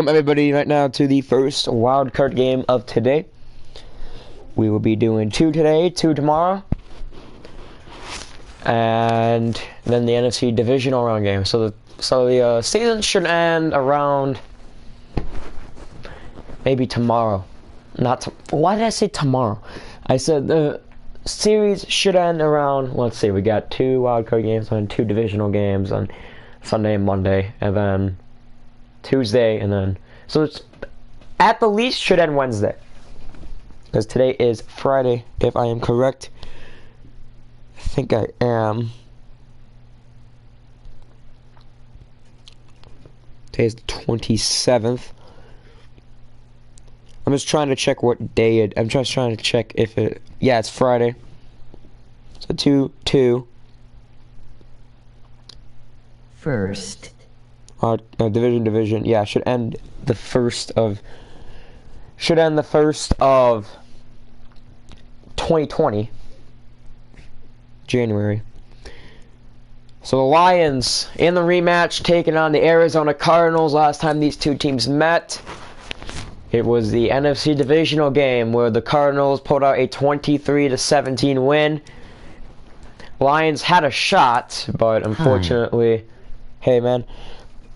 Welcome everybody right now to the first wild card game of today. We will be doing 2 today, 2 tomorrow, and then the NFC Divisional Round game. So the season should end around maybe tomorrow. Why did I say tomorrow? I said the series should end around. Let's see, we got 2 wild card games and 2 divisional games on Sunday and Monday, and then Tuesday, and then so it's at the least should end Wednesday, because today is Friday, if I am correct. I think I am. Today is the 27th. I'm just trying to check what day it. I'm just trying to check if it. Yeah, it's Friday. So 2-2. First. Division. Yeah, should end the first of 2020, January. So the Lions in the rematch taking on the Arizona Cardinals. Last time these two teams met, it was the NFC Divisional game where the Cardinals pulled out a 23-17 win. Lions had a shot, but unfortunately, hey man.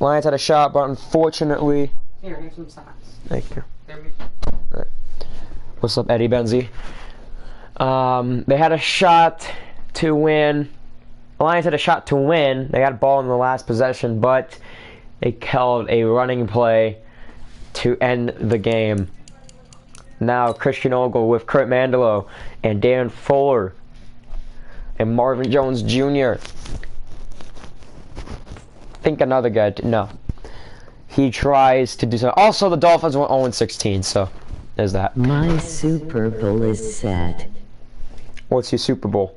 Lions had a shot, but unfortunately... Here, here's some socks. Thank you. There we go. Right. What's up, Eddie Benzie? They had a shot to win. Lions had a shot to win. They got a ball in the last possession, but they called a running play to end the game. Now, Christian Ogle with Kurt Mandelo and Dan Fuller and Marvin Jones Jr. I think another guy, no. He tries to do something. Also, the Dolphins went 0-16, so there's that. My Super Bowl is set. What's your Super Bowl?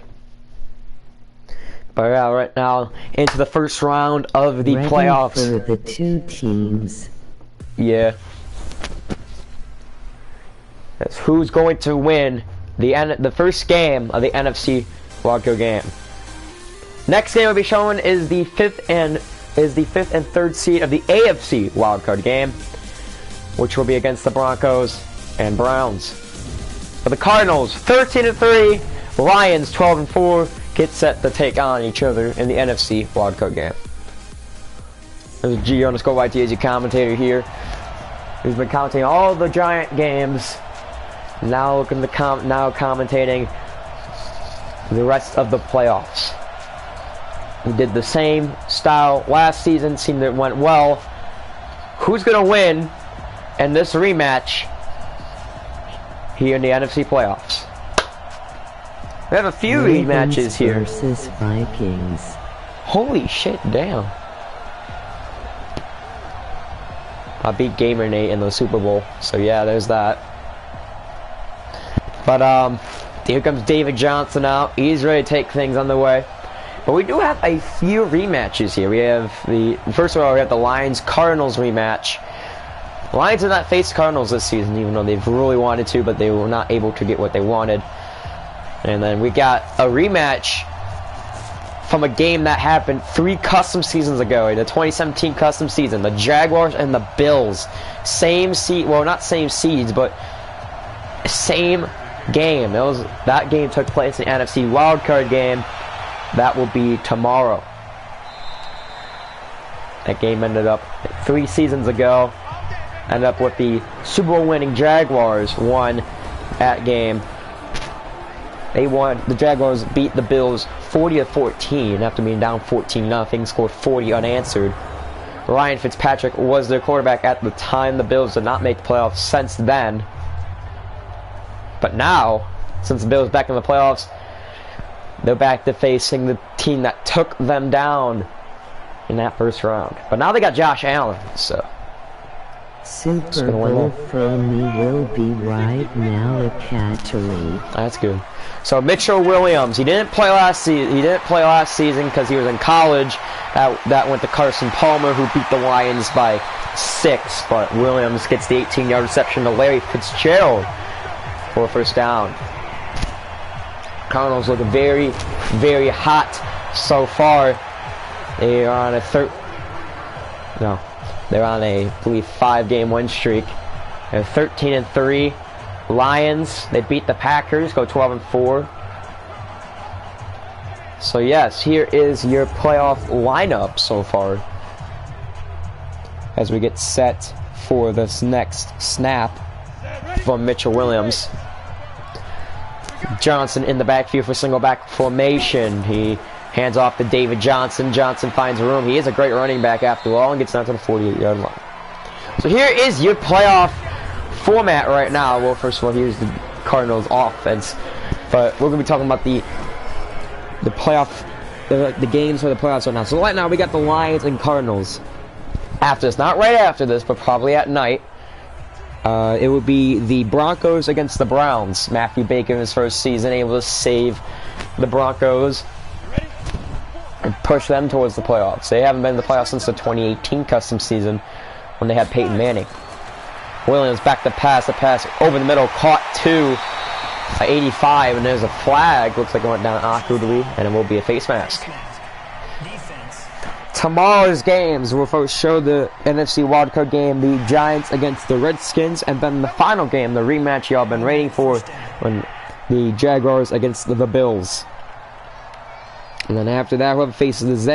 But yeah, right now, into the first round of the Ready playoffs. For the 2 teams. Yeah. That's who's going to win the first game of the NFC wildcard game. Next game we'll be showing is the 5th and 3rd seed of the AFC wildcard game, which will be against the Broncos and Browns. For the Cardinals, 13-3, Lions 12-4, get set to take on each other in the NFC wildcard game. There's G_YT as your commentator here. He's been commentating all the Giant games. Now looking to commentating the rest of the playoffs. We did the same style last season, seemed that it went well. Who's going to win in this rematch here in the NFC playoffs? We have a few rematches here. Versus Vikings. Holy shit, damn. I beat Gamer Nate in the Super Bowl, so yeah, there's that. But here comes David Johnson out. He's ready to take things on the way. But we do have a few rematches here. We have first of all, we have the Lions-Cardinals rematch. The Lions did not face Cardinals this season, even though they've really wanted to, but they were not able to get what they wanted. And then we got a rematch from a game that happened 3 custom seasons ago, the 2017 custom season. The Jaguars and the Bills. Same seed, well, not same seeds, but same game. That game took place in the NFC wildcard game. That will be tomorrow. That game ended up 3 seasons ago. Ended up with the Super Bowl winning Jaguars won that game. They won. The Jaguars beat the Bills 40-14 after being down 14-0. Scored 40 unanswered. Ryan Fitzpatrick was their quarterback at the time. The Bills did not make the playoffs since then. But now, since the Bills back in the playoffs, they're back to facing the team that took them down in that first round. But now they got Josh Allen, so Super Bowl for me will be right now a cattery. that's good. So Mitchell Williams, he didn't play last season because he was in college. That went to Carson Palmer, who beat the Lions by 6. But Williams gets the 18-yard reception to Larry Fitzgerald for a first down. Cardinals looking very, very hot so far. They are on a They're on a, I believe, 5-game win streak. They're 13-3. Lions, they beat the Packers, go 12-4. So yes, here is your playoff lineup so far, as we get set for this next snap from Mitchell Williams. Johnson in the backfield for single back formation. He hands off to David Johnson. Johnson finds room. He is a great running back after all and gets down to the 48-yard line. So here is your playoff format right now. Well, first of all, here's the Cardinals offense, but we're going to be talking about the playoff, the games for the playoffs right now. So right now we got the Lions and Cardinals. After this, not right after this, but probably at night, it would be the Broncos against the Browns. Matthew Baker in his first season able to save the Broncos and push them towards the playoffs. They haven't been in the playoffs since the 2018 custom season when they had Peyton Manning. Williams back to pass, the pass over the middle, caught 85, and there's a flag. Looks like it went down awkwardly, and it will be a face mask. Tomorrow's games will first show the NFC wildcard game, the Giants against the Redskins, and then the final game, the rematch y'all been waiting for, when the Jaguars against the Bills. And then after that, whoever faces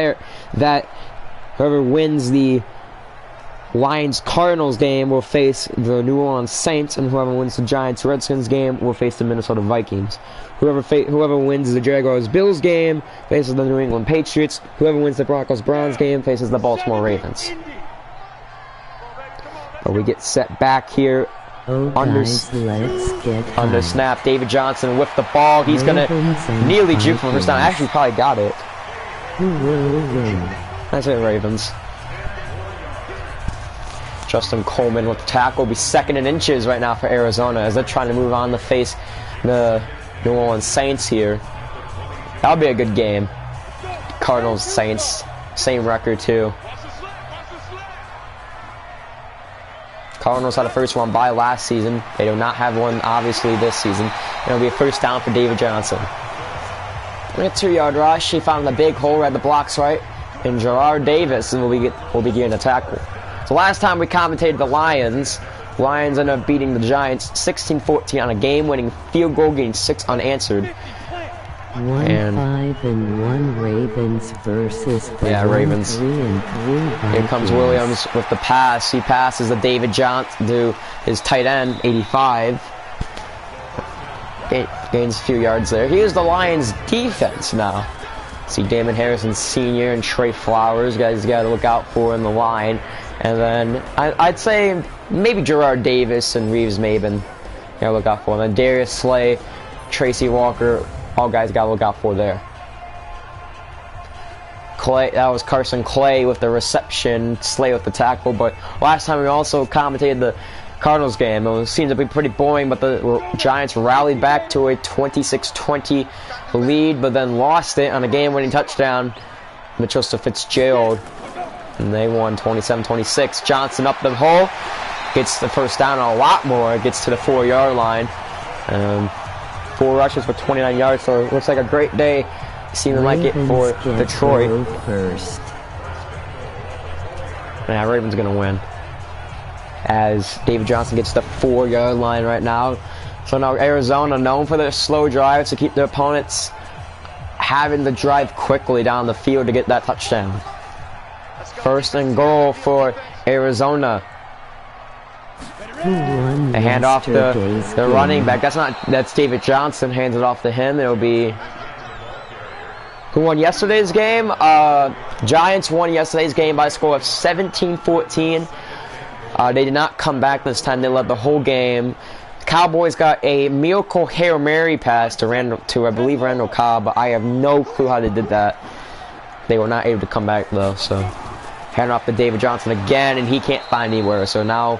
whoever wins the Lions-Cardinals game will face the New Orleans Saints, and whoever wins the Giants-Redskins game will face the Minnesota Vikings. Whoever wins the Jaguars-Bills game faces the New England Patriots. Whoever wins the Broncos-Browns game faces the Baltimore Ravens. But we get set back here under snap. David Johnson with the ball. He's going to nearly juke for first down. Actually, probably got it. That's it, Ravens. Justin Coleman with the tackle. Will be second in inches right now for Arizona as they're trying to move on to face the New Orleans Saints here. That'll be a good game. Cardinals, Saints, same record too. Cardinals had a first one by last season. They do not have one, obviously, this season. It'll be a first down for David Johnson. We get 2-yard rush. He found the big hole, read the blocks right, and Gerard Davis will be getting a tackle. So last time we commentated the Lions ended up beating the Giants 16-14 on a game-winning field goal, getting 6 unanswered. 1-5-1 Ravens versus the Ravens. 3-3 Here comes Williams with the pass. He passes to David Johnson, to his tight end, 85. Gains a few yards there. Here's the Lions' defense now. See Damon Harrison Sr. and Trey Flowers, guys you got to look out for in the line. And then I'd say maybe Gerard Davis and Reeves Maben, you gotta look out for. And then Darius Slay, Tracy Walker, all guys gotta look out for there. That was Carson Clay with the reception, Slay with the tackle. But last time we also commentated the Cardinals game. It seemed to be pretty boring, but the Giants rallied back to a 26-20 lead, but then lost it on a game-winning touchdown, Mitchell Fitzgerald. And they won 27-26. Johnson up the hole, gets the first down a lot more, gets to the 4-yard line. 4 rushes for 29 yards, so it looks like a great day, seeming like it for Detroit. Yeah, Ravens gonna win, as David Johnson gets the 4-yard line right now. So now Arizona, known for their slow drives to keep their opponents having to drive quickly down the field to get that touchdown. First and goal for Arizona. They hand off the running back. That's David Johnson. Hands it off to him. It'll be who won yesterday's game. Giants won yesterday's game by a score of 17-14. They did not come back this time. They led the whole game. Cowboys got a miracle Hail Mary pass to I believe Randall Cobb, but I have no clue how they did that. They were not able to come back though. So hand off to David Johnson again, and he can't find anywhere. So now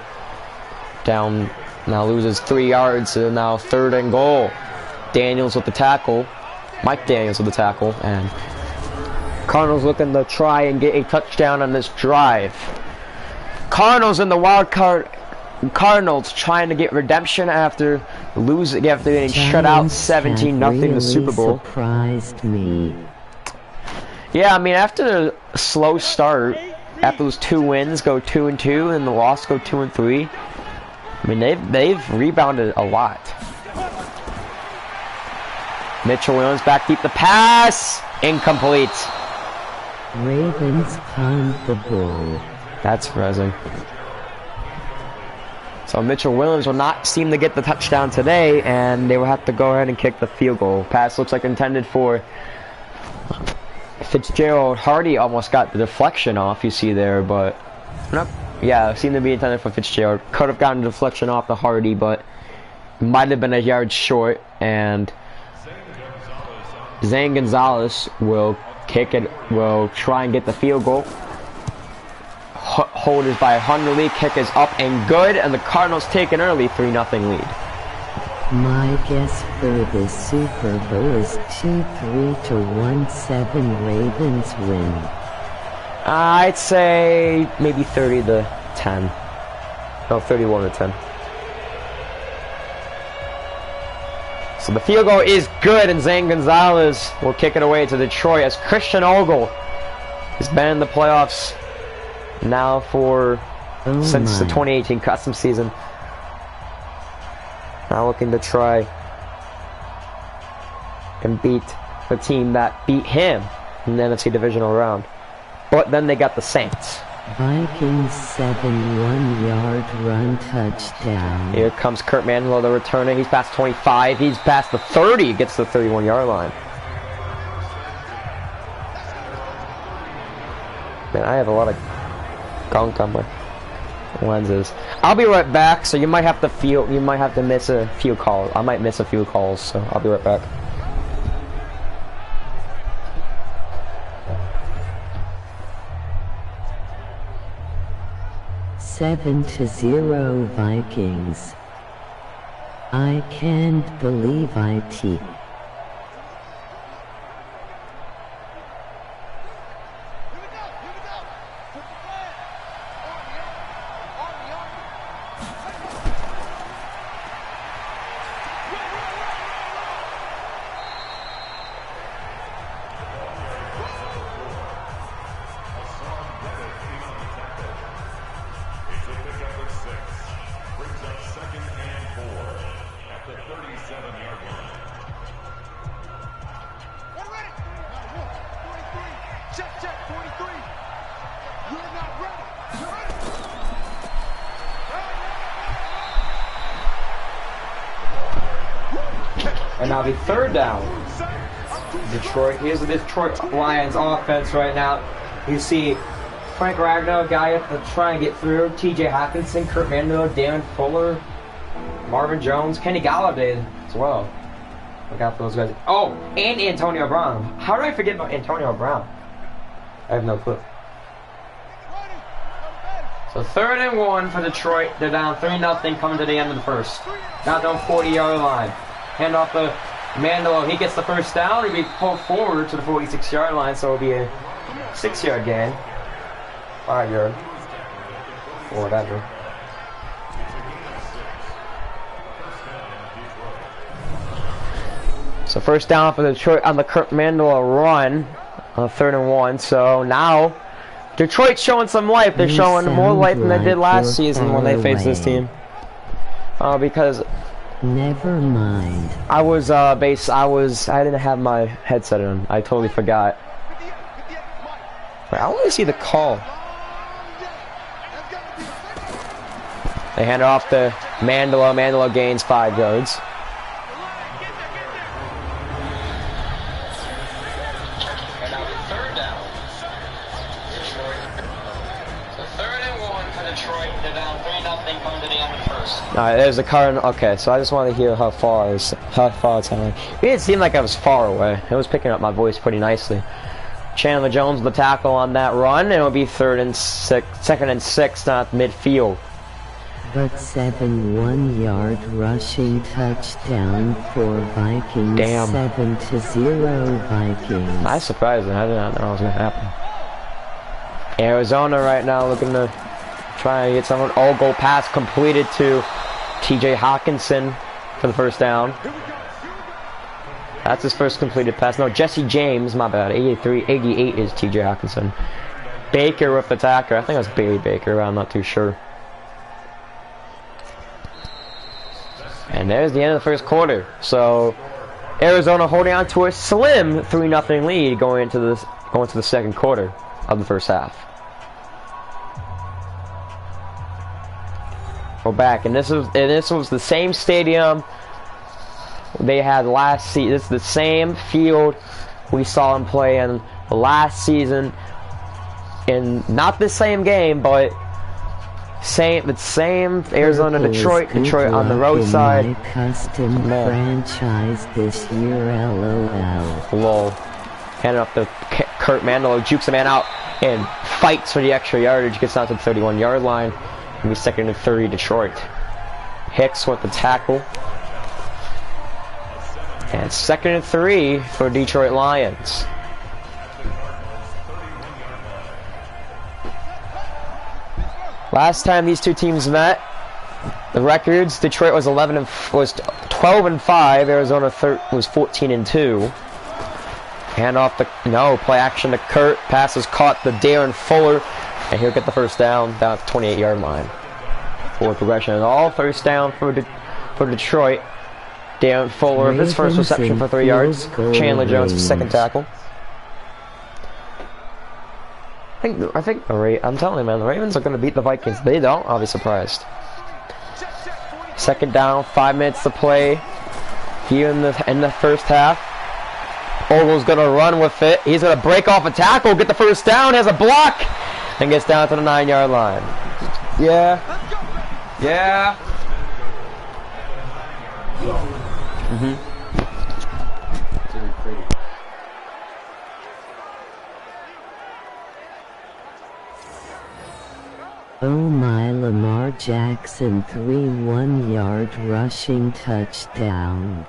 loses 3 yards. So now 3rd and goal. Daniels with the tackle. Mike Daniels with the tackle, and Cardinals looking to try and get a touchdown on this drive. Cardinals in the wild card. Cardinals trying to get redemption after getting shut out 17-0 in the Super Bowl. Surprised me. Yeah, I mean, after a slow start, after those 2 wins, go 2-2, and the loss go 2-3. I mean, they've rebounded a lot. Mitchell Williams back deep. The pass incomplete. Ravens punt the ball. That's surprising. So Mitchell Williams will not seem to get the touchdown today, and they will have to go ahead and kick the field goal. Pass looks like intended for Fitzgerald. Hardy almost got the deflection off, you see there, but nope. Yeah, it seemed to be intended for Fitzgerald. Could have gotten the deflection off the Hardy, but might have been a yard short, and Zane Gonzalez will kick it, will try and get the field goal. Hold is by Hunterly, kick is up and good, and the Cardinals take an early 3-0 lead. My guess for the Super Bowl is 2-3-1-7 Ravens win. I'd say maybe 30-10. No, 31-10. So the field goal is good, and Zane Gonzalez will kick it away to Detroit as Christian Ogle has been in the playoffs now for since the 2018 custom season. Now looking to try and beat the team that beat him in the NFC Divisional Round. But then they got the Saints. Vikings 71-yard run touchdown. Here comes Kurt Manlow, the returner. He's past 25. He's past the 30. Gets to the 31-yard line. Man, I have a lot of gunk on my lenses. I'll be right back. So you might have to miss a few calls. I might miss a few calls. So I'll be right back. Seven to 0 Vikings. I can't believe it. And now the third down. Detroit. Here's the Detroit Lions offense right now. You see Frank Ragnow, guy up to try and get through. TJ Hawkinson, Kurt Manlow, Darren Fuller, Marvin Jones, Kenny Galladay as well. Look out for those guys. Oh, and Antonio Brown. How did I forget about Antonio Brown? I have no clue. So 3rd and 1 for Detroit. They're down 3-0 coming to the end of the first. Down to the 40-yard line. Hand off to Mandelo. He gets the first down. He'll be pulled forward to the 46-yard line, so it'll be a 6-yard gain. 5-yard. Or whatever. So first down for Detroit on the Kurt Mandela run. 3rd and 1. So now Detroit's showing some life. They're showing more life than they did last season when they faced this team. Because never mind. I didn't have my headset on. I totally forgot. Wait, I want to see the call. They hand it off to Mandela. Mandela gains 5 yards. Alright, there's the Cardinals. Okay, so I just wanted to hear how far it's sounding. It didn't seem like I was far away. It was picking up my voice pretty nicely. Chandler Jones, the tackle on that run, and it'll be 2nd and 6, not midfield. But 7 1-yard rushing touchdown for Vikings. Damn. 7 to 0 Vikings. That's surprising. I did not know it was gonna happen. Arizona right now looking to try and get someone. Oh, goal pass completed to TJ Hawkinson for the first down. That's his first completed pass. No, Jesse James, my bad. 88 is TJ Hawkinson. Baker with the tackle. I think it was Bailey Baker, but I'm not too sure. And there's the end of the first quarter. So Arizona holding on to a slim 3-0 lead going into the second quarter of the first half. We're back, and this was the same stadium they had last season. This is the same field we saw them play in last season. In not the same game, but the same Arizona Detroit on the road side. Custom franchise this year, LOL. Lol. Handing off to Kurt Mandelo, jukes the man out and fights for the extra yardage. Gets down to the 31-yard line. It'll be 2nd and 30, Detroit. Hicks with the tackle. And 2nd and 3 for Detroit Lions. Last time these two teams met, the records: Detroit was 12-5. Arizona was 14-2. Hand off the play action to Kurt. Pass is caught to Darren Fuller, and he'll get the first down at the 28-yard line. Forward progression, all first down for Detroit. Darren Fuller, his first reception for 3 yards. Chandler Jones, second tackle. I think I'm telling you, man, the Ravens are going to beat the Vikings. They don't, I'll be surprised. Second down, 5 minutes to play here in the first half. Ogle's going to run with it. He's going to break off a tackle, get the first down, has a block, and gets down to the 9-yard line. Yeah. Oh my, Lamar Jackson 3 1-yard rushing touchdown.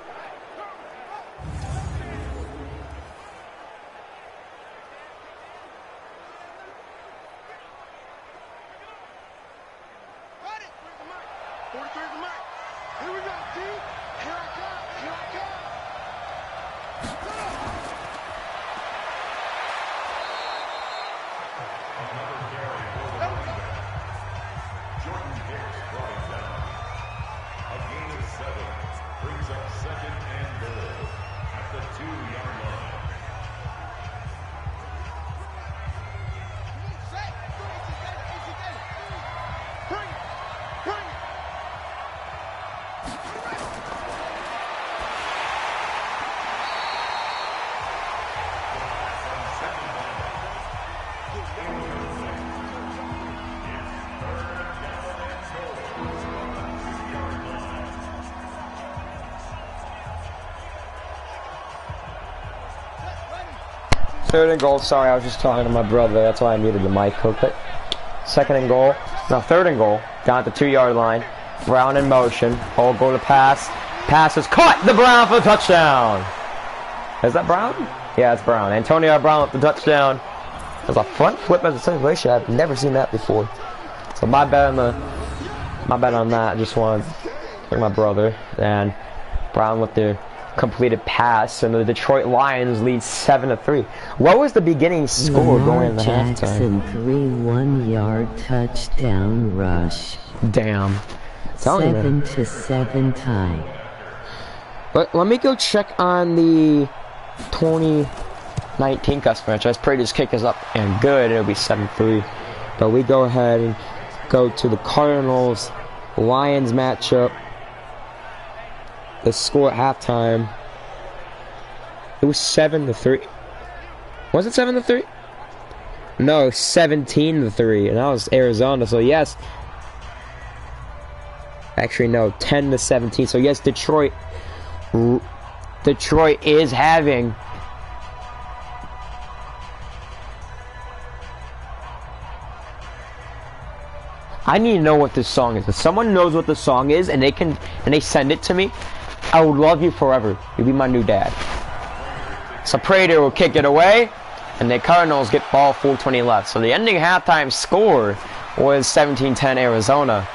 Third and goal. Sorry, I was just talking to my brother. That's why I muted the mic real quick. Second and goal. No, third and goal. Down at the 2-yard line. Brown in motion. Ogle to pass. Pass is caught. The Brown for the touchdown. Is that Brown? Yeah, it's Brown. Antonio Brown with the touchdown. There's a front flip as a situation. I've never seen that before. So my bet on that. I just want to thank my brother. And Brown with the completed pass, and the Detroit Lions lead 7-3. What was the beginning score going into halftime? Jackson 3 1-yard touchdown rush. Damn. 7-7 tie. Let me go check on the 2019 custom franchise. Prater's kick is up and good. It'll be 7-3. But we go ahead and go to the Cardinals Lions matchup. The score at halftime, it was 7-3. Was it 7-3? No, 17-3, and that was Arizona. So yes, actually no, 10-17. So yes, Detroit is having I need to know what this song is. If someone knows what the song is and they send it to me, I would love you forever. You'll be my new dad. So Prater will kick it away, and the Cardinals get ball 4:20 left. So the ending halftime score was 17-10 Arizona.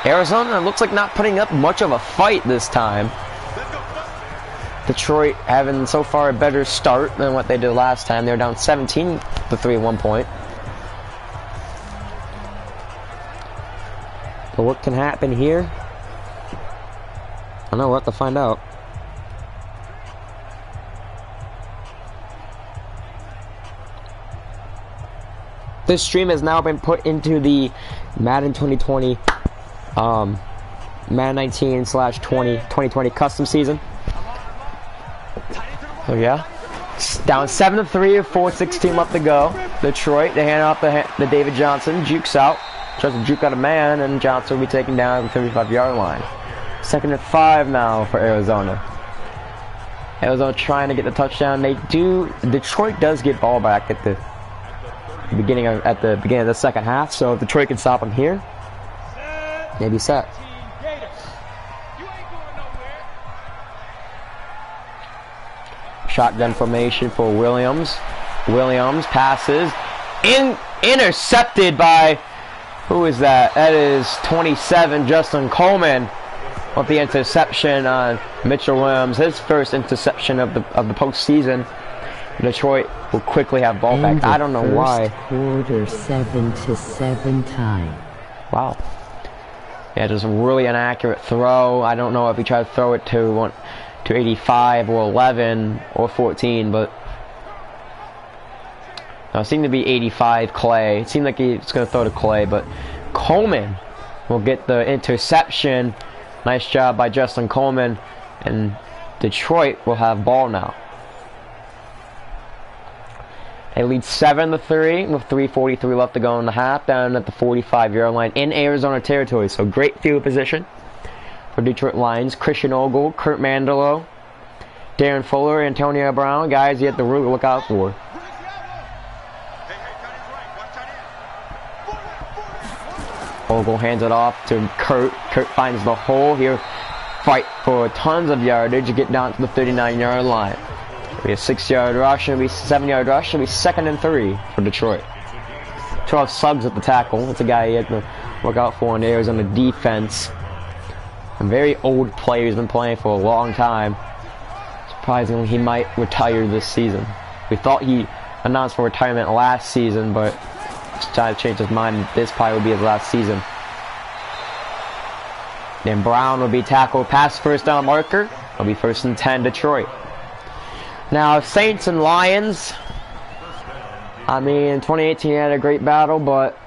Arizona looks like not putting up much of a fight this time. Detroit having so far a better start than what they did last time. They were down 17-3 at one point. So what can happen here? I know, we'll have to find out. This stream has now been put into the Madden 2020, Madden 19/20 custom season. So yeah, down 7-3, 4:16 left to go. Detroit, they hand off the David Johnson, jukes out, tries to juke out a man, and Johnson will be taken down at the 35-yard line. 2nd and 5 now for Arizona. Arizona trying to get the touchdown. Detroit does get ball back at the beginning of the second half, so if Detroit can stop them here, maybe set. Shotgun formation for Williams. Williams passes, intercepted by, who is that? That is 27, Justin Coleman, with the interception on Mitchell Williams, his first interception of the postseason. Detroit will quickly have ball back. I don't know why. Quarter 7-7 tie. Wow. Yeah, just a really inaccurate throw. I don't know if he tried to throw it to 85 or 11 or 14, but no, it seemed to be 85 Clay. It seemed like he was going to throw to Clay, but Coleman will get the interception. Nice job by Justin Coleman, and Detroit will have ball now. They lead 7-3 with 3:43 left to go in the half, down at the 45-yard line in Arizona territory. So great field position for Detroit Lions. Christian Ogle, Kurt Mandelo, Darren Fuller, Antonio Brown, guys you have to really look out for. Ogle hands it off to Kurt. Kurt finds the hole here. Fight for tons of yardage. Get down to the 39-yard line. It'll be a 6-yard rush. It'll be a 7-yard rush. It'll be 2nd and 3 for Detroit. 12 Suggs at the tackle. That's a guy you have to look out for in Arizona defense. A very old player. He's been playing for a long time. Surprisingly, he might retire this season. We thought he announced for retirement last season, but he's trying to change his mind. This probably will be his last season. Then Brown will be tackled past first down marker. It'll be 1st and 10 Detroit. Now, Saints and Lions. I mean, 2018 had a great battle, but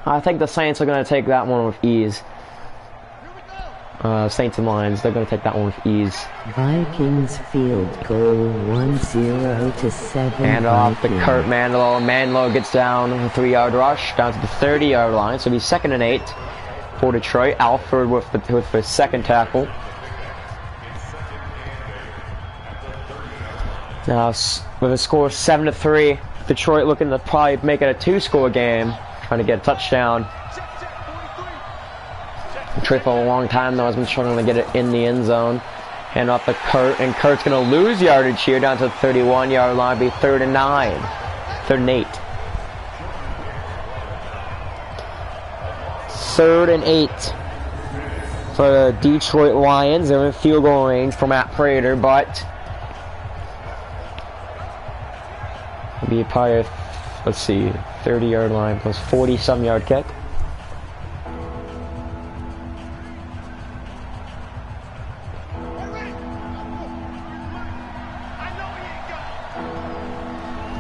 I think the Saints are going to take that one with ease. Saints and Lions, they're going to take that one with ease. Vikings field goal 10-7. And off to Kurt Mandelo. Mandelo gets down a 3-yard rush down to the 30-yard line. So it'll be 2nd and 8 for Detroit. Alford with the second tackle. Now with a score of 7-3, Detroit looking to probably make it a 2-score game, trying to get a touchdown. Detroit for a long time though has been struggling to get it in the end zone. Hand off to Kurt, and Kurt's going to lose yardage here down to the 31-yard line. Be 3rd and 9, 3rd and 8. 3rd and 8 for the Detroit Lions. They're in field goal range for Matt Prater, but it'll be probably, let's see, 30-yard line plus 40-some yard kick.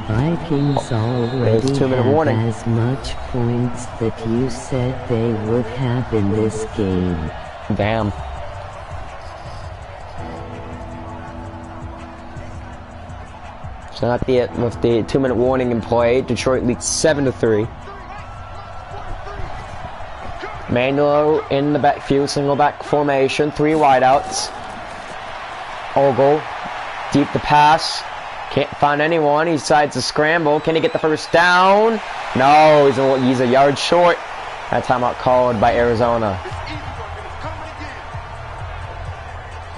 Vikings already have as much points that you said they would have in this game. Damn. So not yet with the 2-minute warning in play. Detroit leads 7-3. Mandelo in the backfield, single back formation, 3 wideouts. Ogle, deep the pass. Can't find anyone. He decides to scramble. Can he get the first down? No, he's a yard short. That timeout called by Arizona.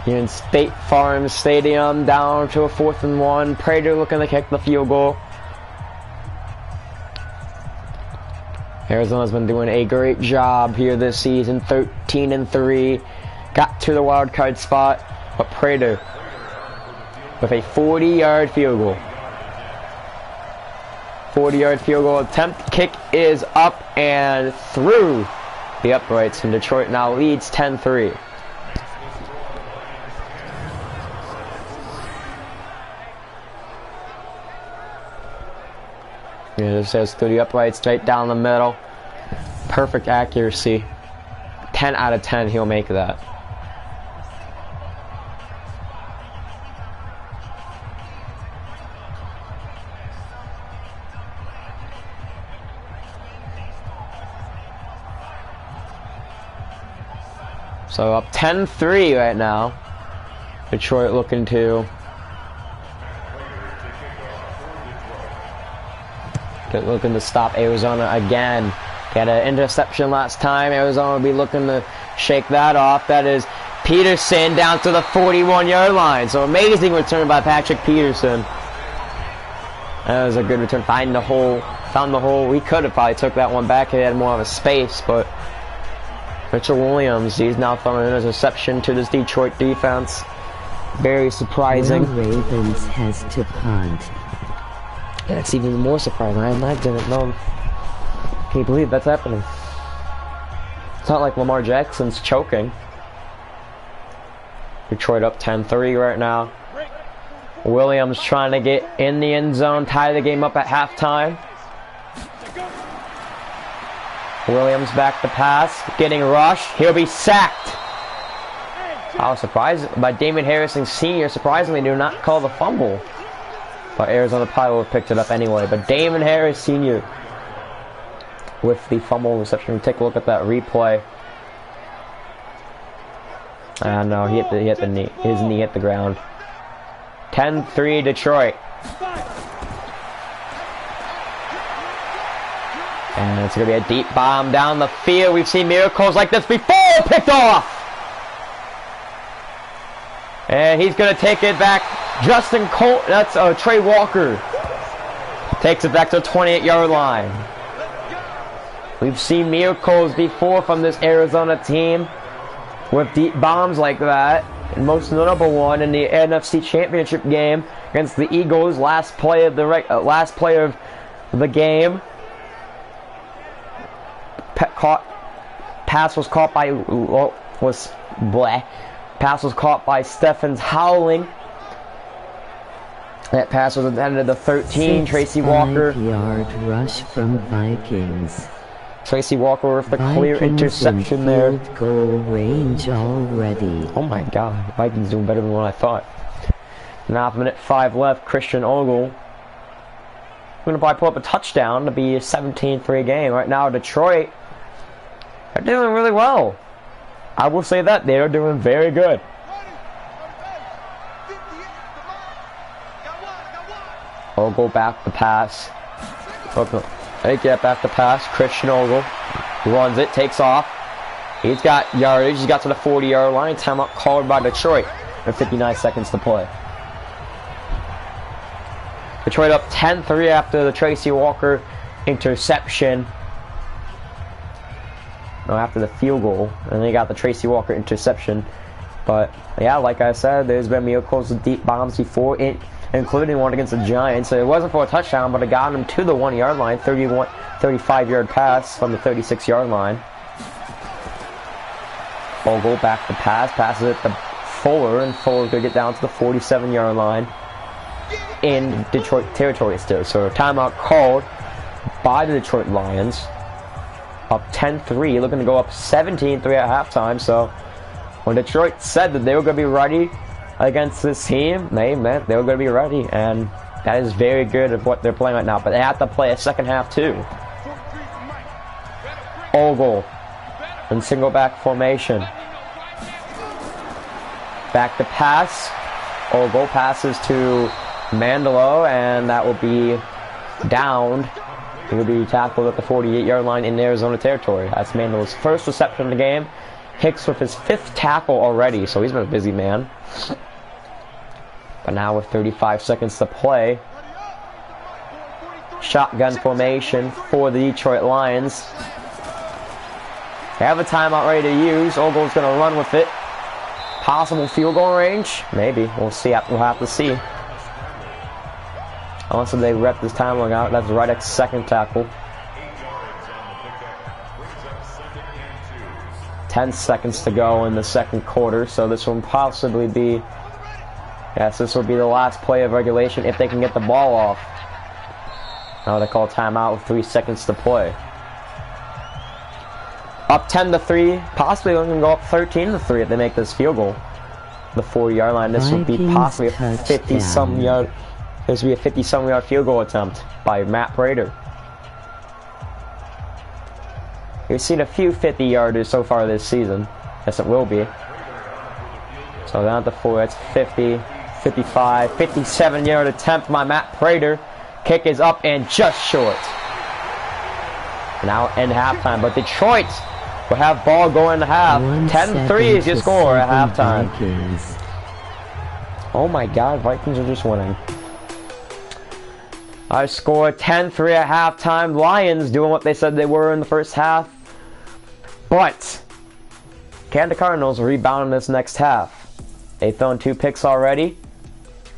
Here in State Farm Stadium, down to a 4th and 1. Prater looking to kick the field goal. Arizona's been doing a great job here this season. 13-3. Got to the wild card spot, but Prater with a 40-yard field goal. 40-yard field goal attempt. Kick is up and through. the uprights, and Detroit now leads 10-3. It says through the uprights, straight down the middle. Perfect accuracy. 10 out of 10, he'll make that. So up 10-3 right now. Detroit looking to stop Arizona again. Got an interception last time. Arizona will be looking to shake that off. That is Peterson down to the 41-yard line. So amazing return by Patrick Peterson. That was a good return. Found the hole. We could have probably took that one back. He had more of a space, but Mitchell Williams, he's now throwing an interception to this Detroit defense. Very surprising. Well, Ravens has to punt. Yeah, it's even more surprising. I didn't know. Can't believe that's happening. It's not like Lamar Jackson's choking. Detroit up 10-3 right now. Williams trying to get in the end zone, tie the game up at halftime. Williams back to pass, getting rushed. He'll be sacked. I was surprised by Damon Harrison Sr. Surprisingly, do not call the fumble. But Arizona probably would have picked it up anyway. But Damon Harris Sr. with the fumble reception. Take a look at that replay. No, he hit the knee. His knee hit the ground. 10-3 Detroit. And it's going to be a deep bomb down the field. We've seen miracles like this before. Picked off. And he's going to take it back. Justin Colt. That's Trey Walker. Takes it back to the 28-yard line. We've seen miracles before from this Arizona team with deep bombs like that. And most notable one in the NFC Championship game against the Eagles. Last play of the game. Pass was caught by Stephens Howling. That pass was intended to 13. Tracy Walker. 6-yard rush from Vikings. Tracy Walker with the clear interception there. Field goal range already. Oh my God, Vikings doing better than what I thought. Now, with minute 5 left, Christian Ogle going to probably pull up a touchdown to be a 17-3 game. Right now, Detroit, they're doing really well. I will say that they are doing very good. Ogle back the pass. They get back the pass. Christian Ogle runs it, takes off. He's got yardage. He's got to the 40-yard line. Timeout called by Detroit. And 59 seconds to play. Detroit up 10-3 after the Tracy Walker interception. No, after the field goal. And they got the Tracy Walker interception. But, yeah, like I said, there's been miracles with deep bombs before, including one against the Giants. So it wasn't for a touchdown, but it got him to the 1-yard line. 35-yard pass from the 36-yard line. Ogle back to pass. Passes it to Fuller, and Fuller's going to get down to the 47-yard line in Detroit territory still. So timeout called by the Detroit Lions. Up 10-3, looking to go up 17-3 at halftime. So when Detroit said that they were going to be ready against this team, they meant they were going to be ready, and that is very good of what they're playing right now. But they have to play a second half too. Ogle in single back formation. Back to pass. Ogle passes to Mandelo, and that will be downed. He will be tackled at the 48-yard line in Arizona territory. That's Mandelo's first reception of the game. Hicks with his 5th tackle already, so he's been a busy man. But now with 35 seconds to play, shotgun formation for the Detroit Lions. They have a timeout ready to use. Ogle's going to run with it. Possible field goal range? Maybe. We'll see. We'll have to see. Unless they rep this timeline out. That's right at second tackle. 10 seconds to go in the second quarter, so this will possibly be, yes, this will be the last play of regulation if they can get the ball off. Now they call timeout with 3 seconds to play. Up 10-3, possibly going to go up 13-3 if they make this field goal. The 40-yard line. This would be possibly a 50-something yard. This would be a 50-something yard field goal attempt by Matt Prater. We've seen a few 50-yarders so far this season. Yes, it will be. So down at the 4, that's 50, 55, 57-yard attempt by Matt Prater. Kick is up and just short. Now in halftime, but Detroit will have ball going to half. 10-3 is your score at halftime. Vikings. Oh my God, Vikings are just winning. I scored 10-3 at halftime. Lions doing what they said they were in the first half. But can the Cardinals rebound in this next half? They've thrown 2 picks already.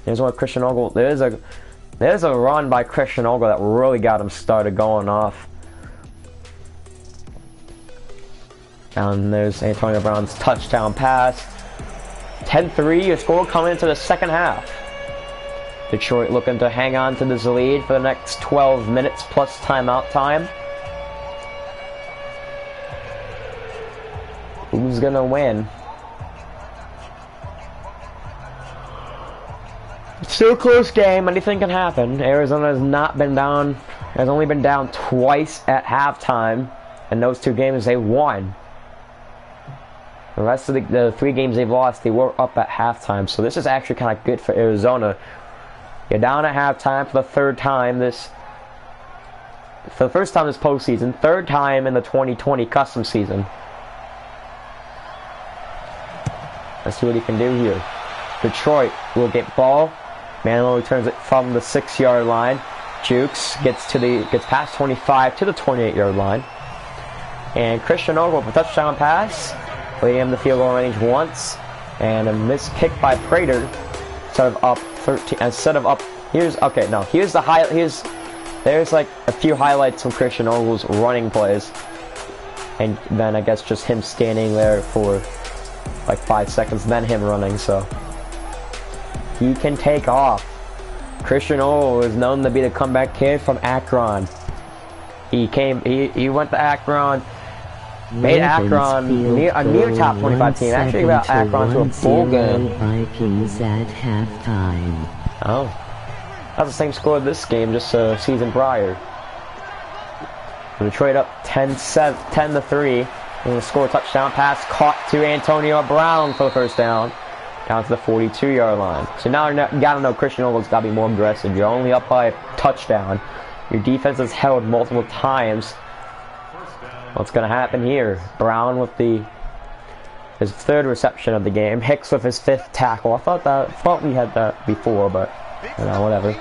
There's one Christian Ogle. There's a run by Christian Ogle that really got him started going off. And there's Antonio Brown's touchdown pass. 10-3, your score coming into the second half. Detroit looking to hang on to this lead for the next 12 minutes plus timeout time. Who's gonna win? It's still a close game. Anything can happen. Arizona has not been down. Has only been down twice at halftime, and those 2 games they won. The rest of the 3 games they've lost, they were up at halftime. So this is actually kind of good for Arizona. You're down at halftime for the 3rd time for the first time this postseason, 3rd time in the 2020 custom season. Let's see what he can do here. Detroit will get ball. Manilow returns it from the 6-yard line. Jukes gets past 25 to the 28-yard line. And Christian Ogle with a touchdown pass, leading him to field goal range once. And a missed kick by Prater. Instead of up 13, here's the highlight. There's like a few highlights from Christian Ogle's running plays. And then I guess just him standing there for like 5 seconds, then him running, so he can take off. Christian Ogle is known to be the comeback kid from Akron. He went to Akron, made Akron a near top 25 team. Actually got Akron to a bowl game. Vikings at halftime. Oh, that's the same score of this game, just a season prior. Detroit up 10-3. And the score touchdown pass caught to Antonio Brown for the first down to the 42-yard line. So now you gotta know Christian Ogle's gotta be more aggressive. You're only up by a touchdown. Your defense has held multiple times. What's gonna happen here? Brown with his 3rd reception of the game. Hicks with his 5th tackle. I thought we had that before, but you know, whatever.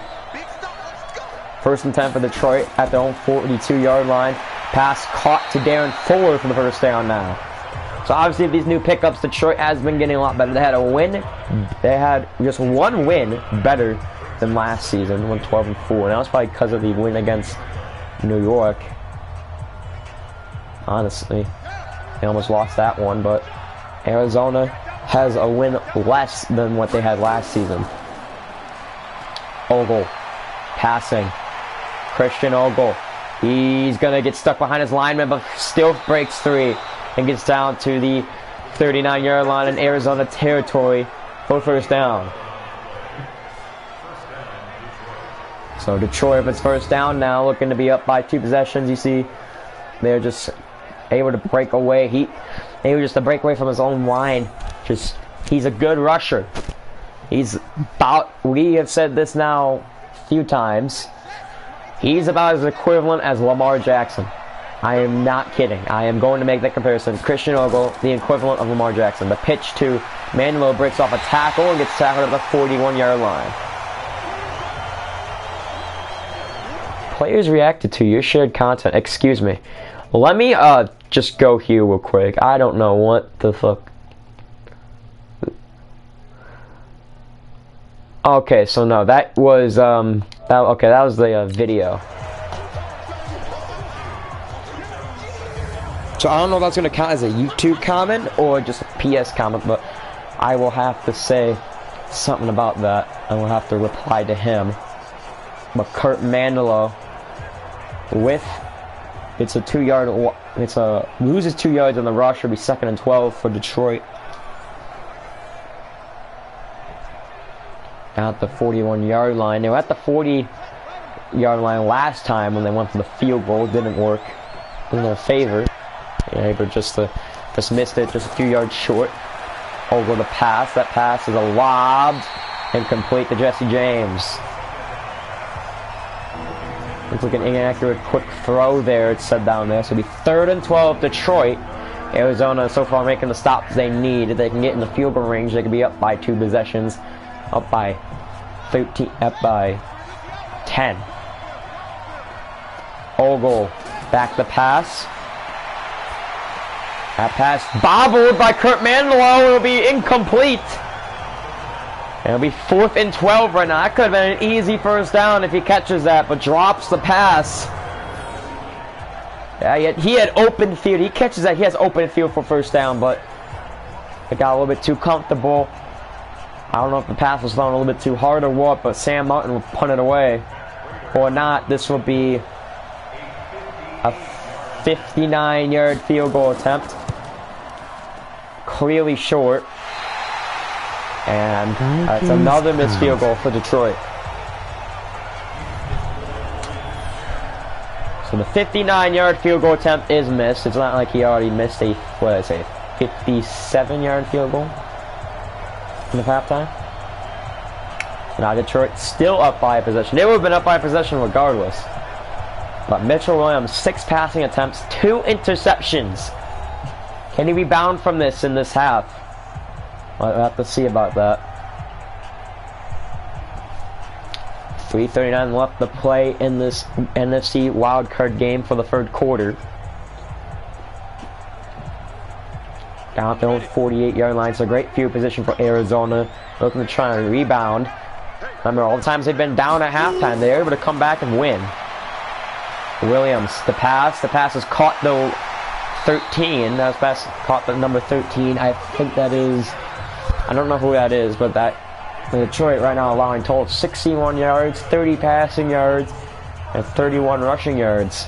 1st and 10 for Detroit at their own 42-yard line. Pass caught to Darren Fuller for the first down now. So obviously these new pickups, Detroit has been getting a lot better. They had a win. They had just 1 win better than last season, went 12-4. And that was probably because of the win against New York. Honestly, they almost lost that one, but Arizona has a win less than what they had last season. Ogle passing. Christian Ogle. He's going to get stuck behind his lineman, but still breaks 3 and gets down to the 39-yard line in Arizona territory for first down. So Detroit with its first down now, looking to be up by 2 possessions. You see they're just able to break away. He able just to break away from his own line. He's a good rusher. We have said this now a few times. He's about as equivalent as Lamar Jackson. I am not kidding. I am going to make that comparison. Christian Ogle, the equivalent of Lamar Jackson. The pitch to Manilow breaks off a tackle and gets tackled at the 41-yard line. Players reacted to your shared content. Excuse me. Let me just go here real quick. I don't know what the fuck. Okay, so no, that was that was the video. So I don't know if that's going to count as a YouTube comment or just a PS comment, but I will have to say something about that. I will have to reply to him. But Kurt Mandela with it's a 2-yard, it's a loses 2 yards on the rush. Will be 2nd and 12 for Detroit. Down at the 41-yard line. They were at the 40-yard line last time when they went for the field goal. It didn't work in their favor. Yeah, but just missed it, just a few yards short. Over the pass. That pass is a lob and complete to Jesse James. Looks like an inaccurate quick throw there, it's said down there. So it'll be 3rd and 12 Detroit. Arizona so far making the stops they need. If they can get in the field goal range, they could be up by 2 possessions. Up by 13, up by 10. Ogle, back the pass. That pass bobbled by Kurt Mandela. It'll be incomplete. It'll be 4th and 12 right now. That could have been an easy first down if he catches that, but drops the pass. Yeah, he had open field. He catches that. He has open field for first down, but it got a little bit too comfortable. I don't know if the pass was thrown a little bit too hard or what, but Sam Martin will punt it away. Or not. This will be a 59-yard field goal attempt. Clearly short. And that's another missed field goal for Detroit. So the 59-yard field goal attempt is missed. It's not like he already missed a, what did I say, 57-yard field goal in the halftime. Now Detroit still up by a possession. They would have been up by a possession regardless. But Mitchell Williams, 6 passing attempts, 2 interceptions. Can he rebound from this in this half? We'll have to see about that. 3:39 left to play in this NFC wildcard game for the 3rd quarter. Down at their own 48-yard line. So great field position for Arizona. Looking to try and rebound. Remember, all the times they've been down at halftime, they're able to come back and win. Williams, the pass. The pass is caught though. 13. That was pass caught the number 13. I think that is. I don't know who that is, but that Detroit right now allowing total 61 yards, 30 passing yards, and 31 rushing yards.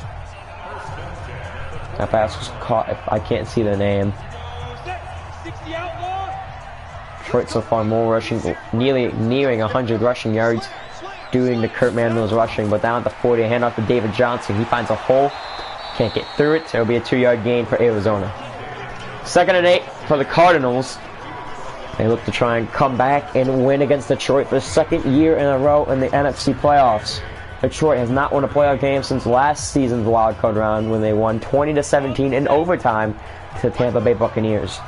That pass was caught. I can't see the name. Detroit so far more rushing, nearing 100 rushing yards, doing the Kurt Mandela's rushing, but down at the 40, hand off to David Johnson. He finds a hole, can't get through it. So it'll be a 2-yard gain for Arizona. 2nd and 8 for the Cardinals. They look to try and come back and win against Detroit for the 2nd year in a row in the NFC playoffs. Detroit has not won a playoff game since last season's wildcard round when they won 20-17 in overtime to the Tampa Bay Buccaneers.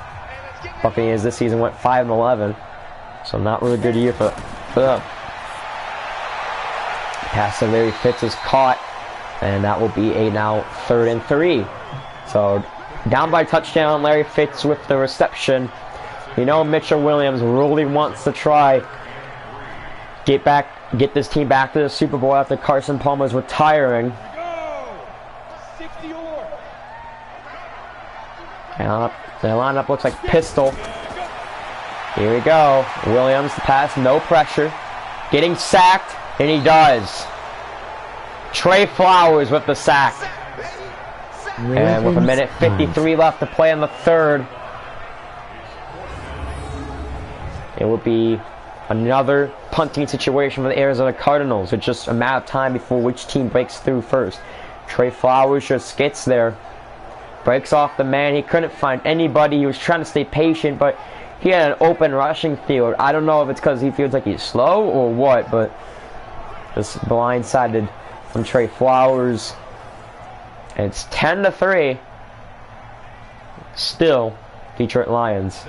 Buccaneers this season went 5-11, so not really good year for them. Pass to Larry Fitz is caught, and that will be a now 3rd and 3. So down by touchdown, Larry Fitz with the reception. You know Mitchell Williams really wants to try get this team back to the Super Bowl after Carson Palmer's retiring. And the lineup looks like pistol. Here we go. Williams, the pass, no pressure. Getting sacked, and he does. Trey Flowers with the sack. And with 1:53 left to play in the 3rd, it will be another punting situation for the Arizona Cardinals. It's just a matter of time before which team breaks through first. Trey Flowers just gets there. Breaks off the man. He couldn't find anybody. He was trying to stay patient, but he had an open rushing field. I don't know if it's because he feels like he's slow or what, but just blindsided from Trey Flowers. And it's 10-3. Still, Detroit Lions.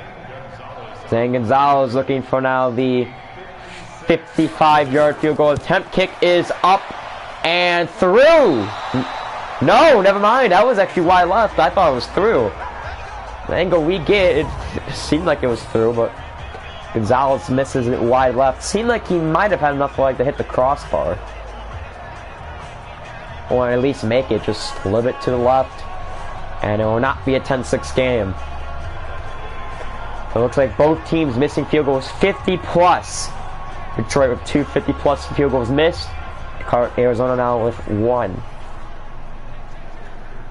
Zane Gonzalez looking for now the 55-yard field goal attempt. Kick is up and through. No, never mind. That was actually wide left. I thought it was through. The angle we get, it seemed like it was through, but Gonzalez misses it wide left. Seemed like he might have had enough like to hit the crossbar, or at least make it just a little bit to the left. and it will not be a 10-6 game. So it looks like both teams missing field goals 50 plus. Detroit with 2 50 plus field goals missed. Arizona now with 1.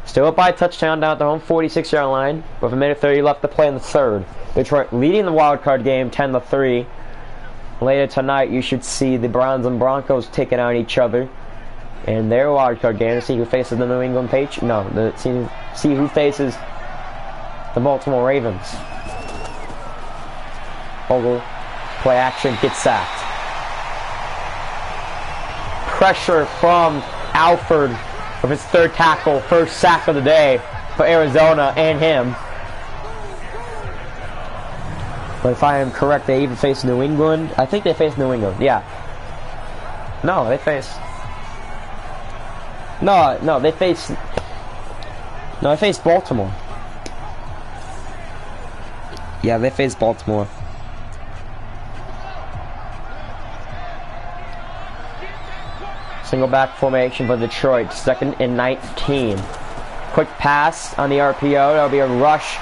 Still up by a touchdown down at the home 46-yard line with a minute 30 left to play in the third. Detroit leading the wild card game 10-3. Later tonight, you should see the Browns and Broncos taking out each other in their wild card game to see who faces the New England Patriots. No, see who faces the Baltimore Ravens. Vogel, play action, gets sacked. Pressure from Alford with his third tackle, first sack of the day for Arizona and him. But if I am correct, they even face New England. I think they face New England, yeah. No, they face... No, they face... No, they face Baltimore. Yeah, they face Baltimore. Single back formation for Detroit, 2nd and 19. Quick pass on the RPO, that'll be a rush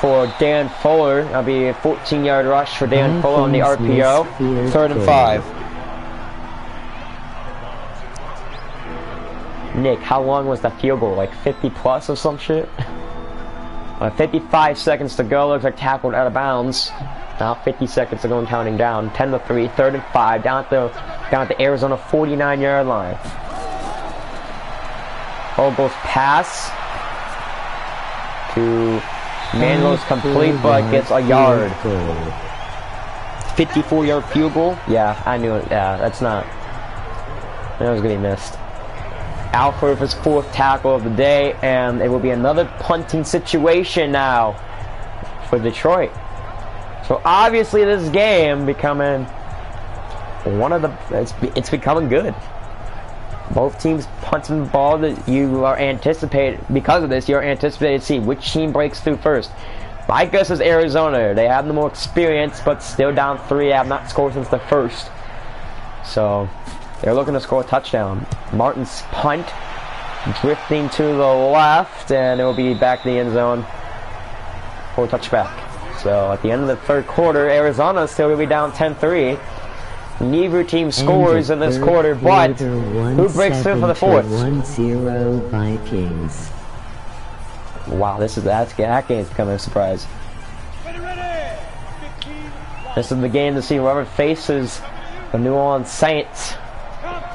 for Dan Fuller. That'll be a 14-yard rush for Dan Fuller on the RPO. 3rd and 5. Nick, how long was that field goal? Like 50 plus or some shit? 55 seconds to go. Looks like tackled out of bounds. Now 50 seconds to go and counting down. 10-3, 3rd and 5. Down at the Arizona 49-yard line. Vogel's pass to Manuel's complete, but gets a yard. 54-yard field goal. Yeah, I knew it. Yeah, that's not. That was gonna be missed. Alford with his 4th tackle of the day, and it will be another punting situation now for Detroit. So obviously this game becoming one of the, it's becoming good. Both teams punting the ball that you are anticipating, because of this, you're anticipating to see which team breaks through first. My guess is Arizona. They have the more experience, but still down 3, have not scored since the first. So they're looking to score a touchdown. Martin's punt, drifting to the left, and it will be back to the end zone for a touchback. So at the end of the 3rd quarter, Arizona is still going to be down 10-3. Neither team scores in this quarter, but who breaks through for the 4th? 1-0 Vikings. Wow, that game's becoming a surprise. This is the game to see whoever faces the New Orleans Saints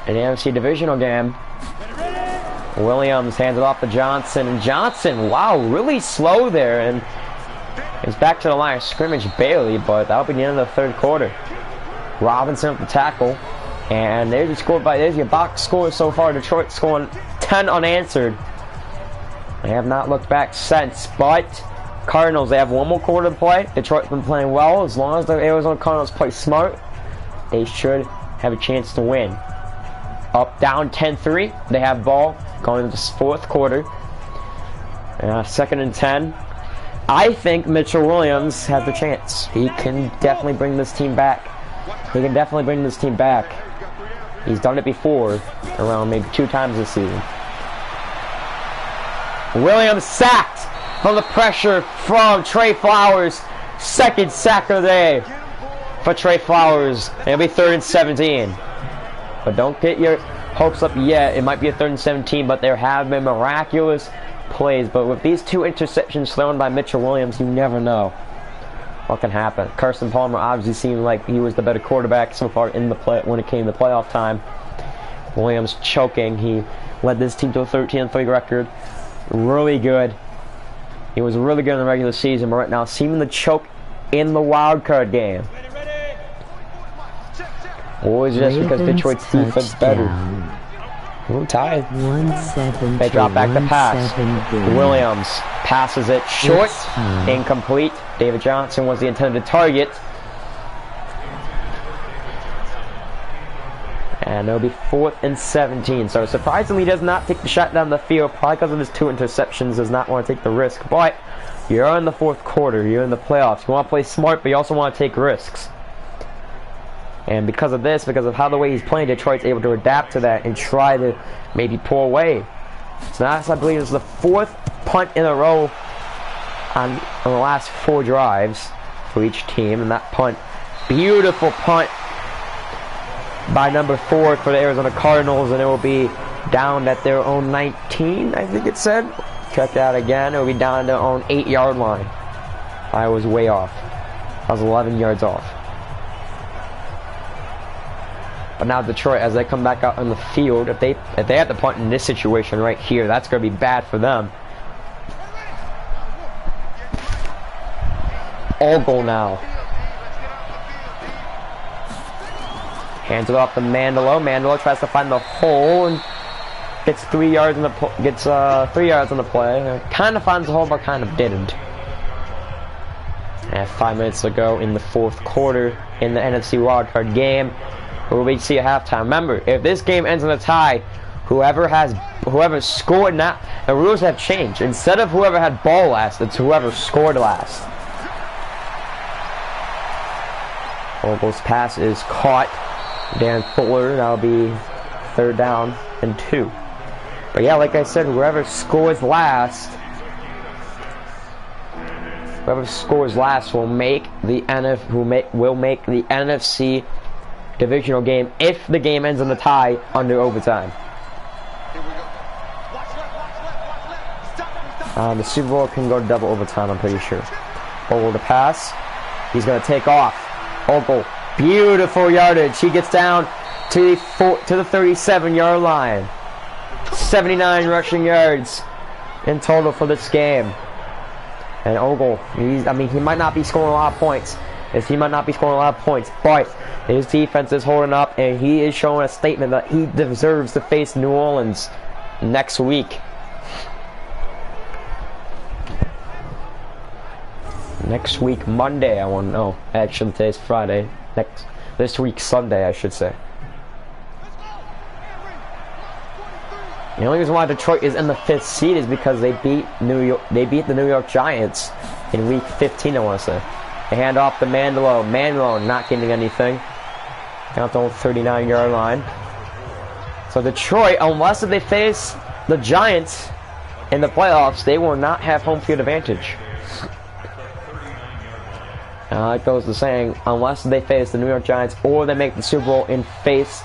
in the NFC Divisional game. Williams hands it off to Johnson, and Johnson, wow, really slow there, and is back to the line of scrimmage barely, but that'll be the end of the 3rd quarter. Robinson with the tackle, and there's your box score so far. Detroit scoring 10 unanswered. They have not looked back since, but Cardinals, they have 1 more quarter to play. Detroit's been playing well. As long as the Arizona Cardinals play smart, they should have a chance to win. Up, down 10-3. They have ball going into this 4th quarter. 2nd and 10. I think Mitchell Williams has the chance. He can definitely bring this team back. He's done it before, around maybe 2 times this season. Williams sacked from the pressure from Trey Flowers. 2nd sack of the day for Trey Flowers. It'll be 3rd and 17. But don't get your hopes up yet. It might be a 3rd and 17, but there have been miraculous plays. But with these 2 interceptions thrown by Mitchell Williams, you never know what can happen. Carson Palmer obviously seemed like he was the better quarterback so far in the play when it came to playoff time. Williams choking. He led this team to a 13-3 record. Really good. He was really good in the regular season, but right now seeming to choke in the wild card game. Or is it just because Detroit's defense better? We're tied. They drop back the pass. Williams passes it short, incomplete. David Johnson was the intended target. And it'll be 4th and 17. So surprisingly, he does not take the shot down the field, probably because of his 2 interceptions. Does not want to take the risk. But you're in the 4th quarter. You're in the playoffs. You want to play smart, but you also want to take risks. And because of this, because of how the way he's playing, Detroit's able to adapt to that and try to maybe pull away. So that's, I believe, is the 4th punt in a row on the last 4 drives for each team, and that punt, beautiful punt by number 4 for the Arizona Cardinals, and it will be down at their own 19, I think it said. Check that again. It will be down at their own 8-yard line. I was way off. I was 11 yards off. But now Detroit, as they come back out on the field, if they have to punt in this situation right here, that's going to be bad for them. All goal now. Hands it off to Mandelo. Mandelo tries to find the hole and gets 3 yards in the 3 yards on the play. Kind of finds the hole, but kind of didn't. And 5 minutes to go in the 4th quarter in the NFC wildcard game. We'll be see at halftime. Remember, if this game ends in a tie, whoever scored now, the rules have changed. Instead of whoever had ball last, it's whoever scored last. Ogle's pass is caught. Dan Fuller, that'll be 3rd down and 2. But yeah, like I said, whoever scores last will make the NFC Divisional game if the game ends in a tie under overtime. The Super Bowl can go to double overtime, I'm pretty sure. Ogle to pass. He's going to take off. Ogle, beautiful yardage. He gets down to the 37-yard line. 79 rushing yards in total for this game. And Ogle, he might not be scoring a lot of points. But his defense is holding up, and he is showing a statement that he deserves to face New Orleans next week. Next week, Monday, I want to know. Actually, today's Friday. This week, Sunday, I should say. The only reason why Detroit is in the 5th seed is because they beat the New York Giants in week 15, I want to say. They hand off to Mandelo. Mandelo not getting anything. Down to the 39-yard line. So Detroit, unless they face the Giants in the playoffs, they will not have home field advantage. It goes to saying, unless they face the New York Giants or they make the Super Bowl and face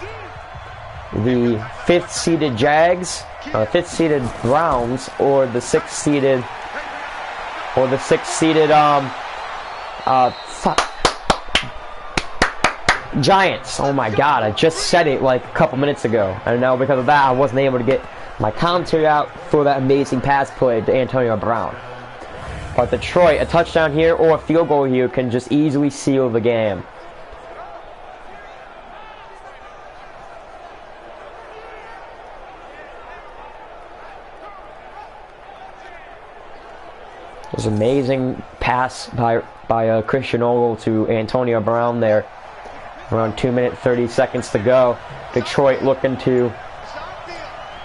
the 5th-seeded Jags, 5th-seeded Browns, or the 6th-seeded, Giants. Oh my God, I just said it like a couple minutes ago. I know because of that I wasn't able to get my commentary out for that amazing pass play to Antonio Brown. But Detroit, a touchdown here or a field goal here can just easily seal the game. It was an amazing pass by Christian Ogle to Antonio Brown there. Around 2 minutes 30 seconds to go. Detroit looking to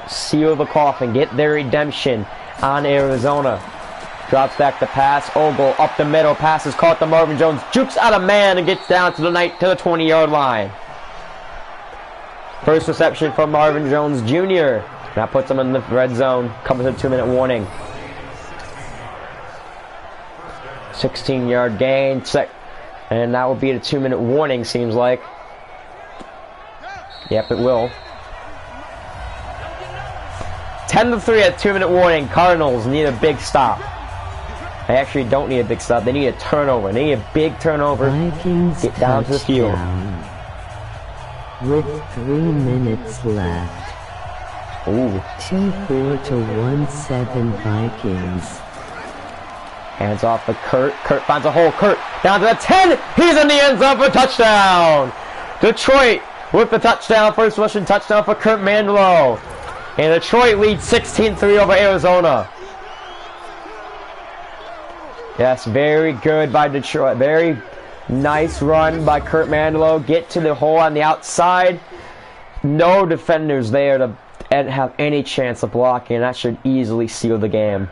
seal the coffin, get their redemption on Arizona. Drops back the pass. Ogle up the middle. Pass is caught to Marvin Jones. Jukes out of man and gets down to the 20-yard line. First reception from Marvin Jones Jr. That puts him in the red zone. Comes with a 2-minute warning. 16-yard gain. And that will be a 2-minute warning, seems like. Yep, it will. 10-3 at 2-minute warning. Cardinals need a big stop. They actually don't need a big stop. They need a turnover. They need a big turnover. Vikings get down to the field. With 3 minutes left. Ooh. 2-4 to 1-7 Vikings. Hands off to Kurt. Kurt finds a hole. Kurt down to the 10. He's in the end zone for a touchdown. Detroit with the touchdown. First rushing touchdown for Kurt Mandelo. And Detroit leads 16-3 over Arizona. Yes, very good by Detroit. Very nice run by Kurt Mandelo. Get to the hole on the outside. No defenders there to have any chance of blocking. That should easily seal the game.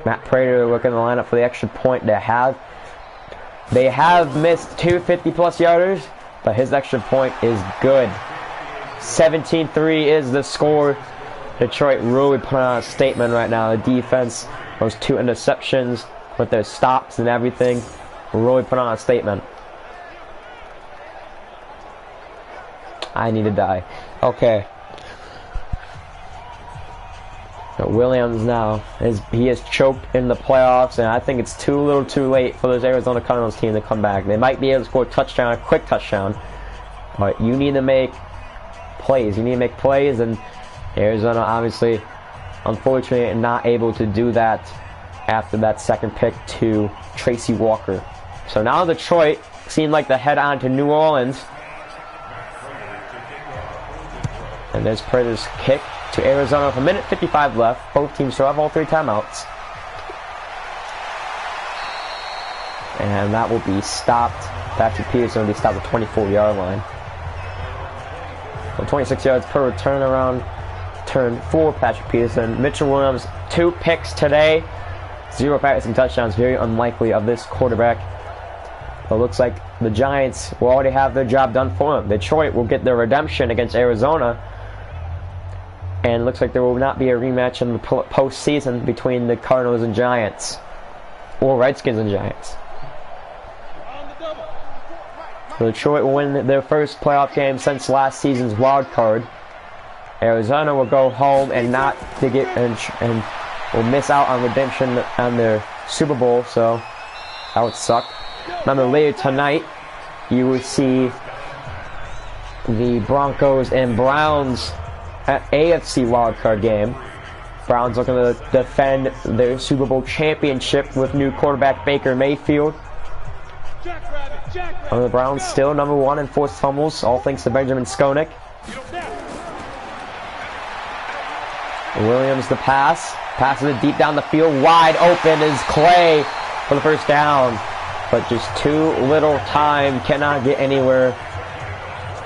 Matt Prater looking to line up for the extra point. They have missed 2 50-plus yarders, but his extra point is good. 17-3 is the score Detroit really put on a statement right now. The defense, those 2 interceptions with their stops and everything, really put on a statement. I need to die. Okay. So Williams now he is choked in the playoffs, and I think it's too little too late for this Arizona Cardinals team to come back. They might be able to score a touchdown, a quick touchdown, but you need to make plays. You need to make plays, and Arizona obviously, unfortunately, not able to do that after that second pick to Tracy Walker. So now Detroit seemed like to head on to New Orleans. And there's Prater's kick to Arizona with 1:55 left. Both teams still have all 3 timeouts. And that will be stopped. Patrick Peterson will be stopped at the 24-yard line. So 26 yards per turnaround turn for Patrick Peterson. Mitchell Williams, 2 picks today. 0 passing touchdowns. Very unlikely of this quarterback. But it looks like the Giants will already have their job done for them. Detroit will get their redemption against Arizona. And it looks like there will not be a rematch in the postseason between the Cardinals and Giants. Or Redskins and Giants. So Detroit will win their first playoff game since last season's wild card. Arizona will go home and not to get and will miss out on redemption on their Super Bowl, so that would suck. Remember, later tonight you will see the Broncos and Browns AFC wildcard game. Browns looking to defend their Super Bowl championship with new quarterback Baker Mayfield. The Browns still #1 in forced fumbles, all thanks to Benjamin Skonik. Williams the pass. Passes it deep down the field. Wide open is Clay for the first down. But just too little time. Cannot get anywhere.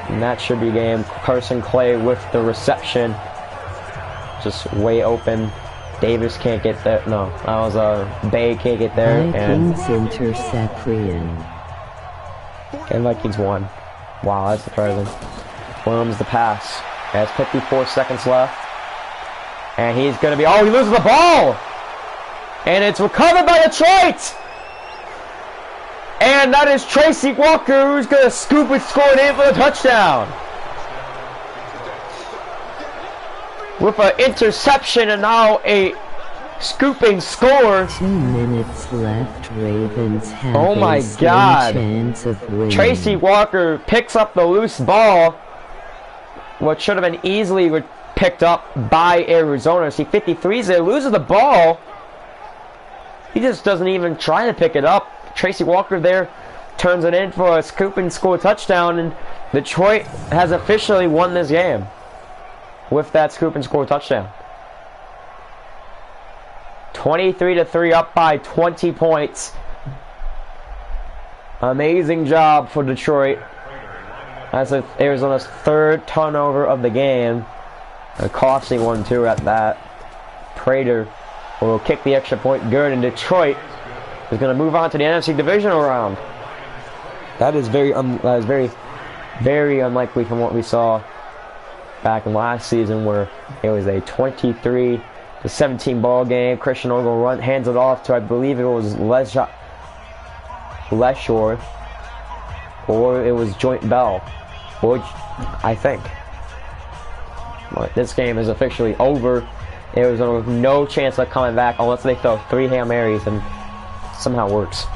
And that should be game. Carson Clay with the reception. Just way open. Davis can't get there. No, that was Bay can't get there. Vikings intercept Ryan. And Vikings won. Wow, that's surprising. Williams the pass. Has 54 seconds left. And he's going to be... Oh, he loses the ball! And it's recovered by Detroit! And that is Tracy Walker, who's going to scoop and score it in for the touchdown. With an interception and now a scooping score. 2 minutes left. Ravens have oh my a God. chance of winning. Tracy Walker picks up the loose ball. What should have been easily picked up by Arizona. See, 53's there, loses the ball. He just doesn't even try to pick it up. Tracy Walker there turns it in for a scoop and score touchdown, and Detroit has officially won this game with that scoop and score touchdown. 23-3 up by 20 points. Amazing job for Detroit. That's Arizona's 3rd turnover of the game. A costly one too at that. Prater will kick the extra point good, and Detroit is going to move on to the NFC Divisional Round. That is very unlikely from what we saw back in last season, where it was a 23-17 ball game. Christian Ogle hands it off to, I believe it was Leshore, or it was Joint Bell, which I think. But this game is officially over. Arizona with no chance of coming back unless they throw 3 Hail Marys and somehow works.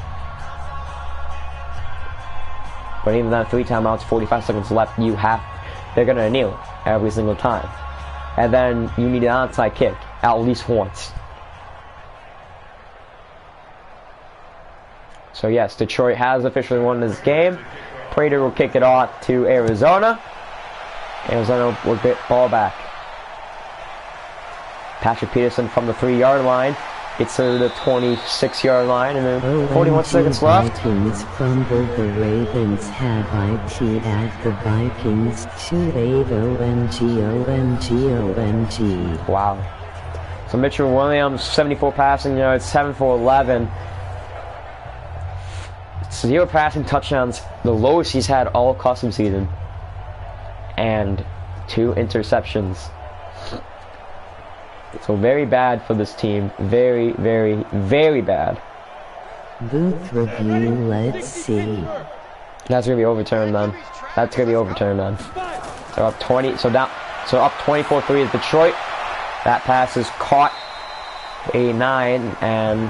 But even that 3 timeouts, 45 seconds left, they're gonna kneel it every single time. And then you need an onside kick at least once. So yes, Detroit has officially won this game. Prater will kick it off to Arizona. Arizona will get ball back. Patrick Peterson from the 3-yard line gets to the 26-yard line, and then 41 seconds left. Vikings fumble, the Ravens have IT at the Vikings. 2-8 OMG. Wow. So Mitchell Williams, 74 passing yards, 7 for 11. 0 passing touchdowns, the lowest he's had all custom season. And 2 interceptions. So very bad for this team. Very, very, very bad. Booth review, let's see. That's gonna be overturned then. That's gonna be overturned then. So up 20. So down. So up 24-3 is Detroit. That pass is caught. 89 and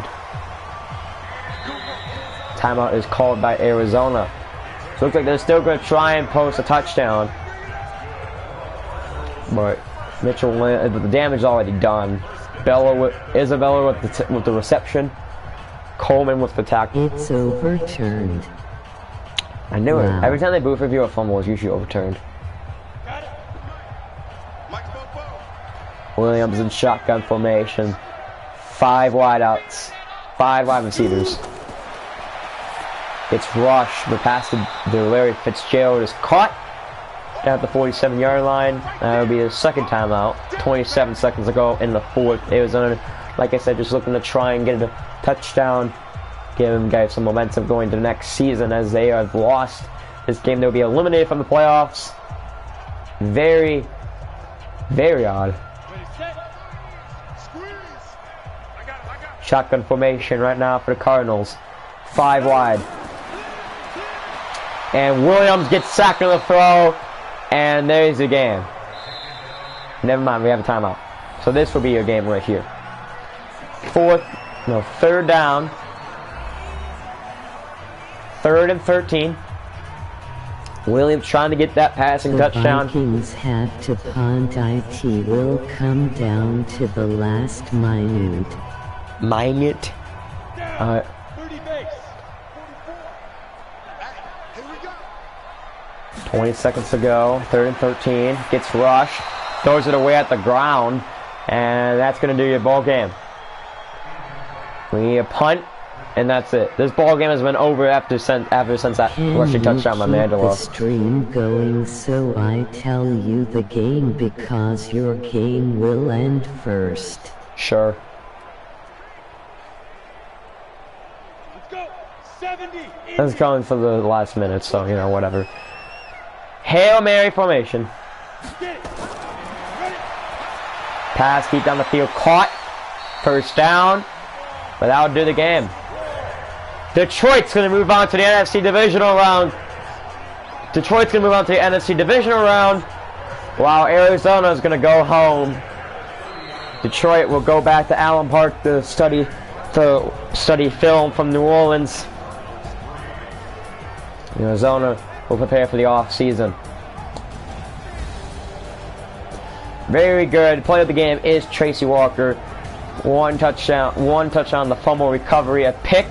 timeout is called by Arizona. So looks like they're still gonna try and post a touchdown. But Mitchell, the damage is already done. Isabella with the reception. Coleman with the tackle. It's overturned. I knew it. Every time they booth review a fumble, it's usually overturned. Williams in shotgun formation. 5 wideouts. 5 wide receivers. It's rushed. The pass to Larry Fitzgerald is caught down at the 47-yard line. That would be the second timeout. 27 seconds ago in the fourth. Arizona, like I said, just looking to try and get a touchdown. Give them guys some momentum going to the next season, as they have lost this game. They'll be eliminated from the playoffs. Very, very odd. Shotgun formation right now for the Cardinals. 5 wide. And Williams gets sacked on the throw. And there's the game. Never mind, we have a timeout. So this will be your game right here. Third down. 3rd and 13. Williams trying to get that passing touchdown. The Vikings have to punt. IT will come down to the last minute. 20 seconds to go. 3rd and 13. Gets rushed. Throws it away at the ground. And that's going to do your ball game. We need a punt. And that's it. This ball game has been over since that rushing touchdown by Mandela. The stream going, so I tell you the game, because your game will end first. Sure. Let's go. 70. This is coming for the last minute, so you know, whatever. Hail Mary formation. Pass deep down the field, caught. First down, but that would do the game. Detroit's going to move on to the NFC Divisional Round. Detroit's going to move on to the NFC Divisional Round, while Arizona is going to go home. Detroit will go back to Allen Park to study film from New Orleans. Arizona will prepare for the off-season. Very good. Player of the game is Tracy Walker. One touchdown, the fumble recovery, a pick.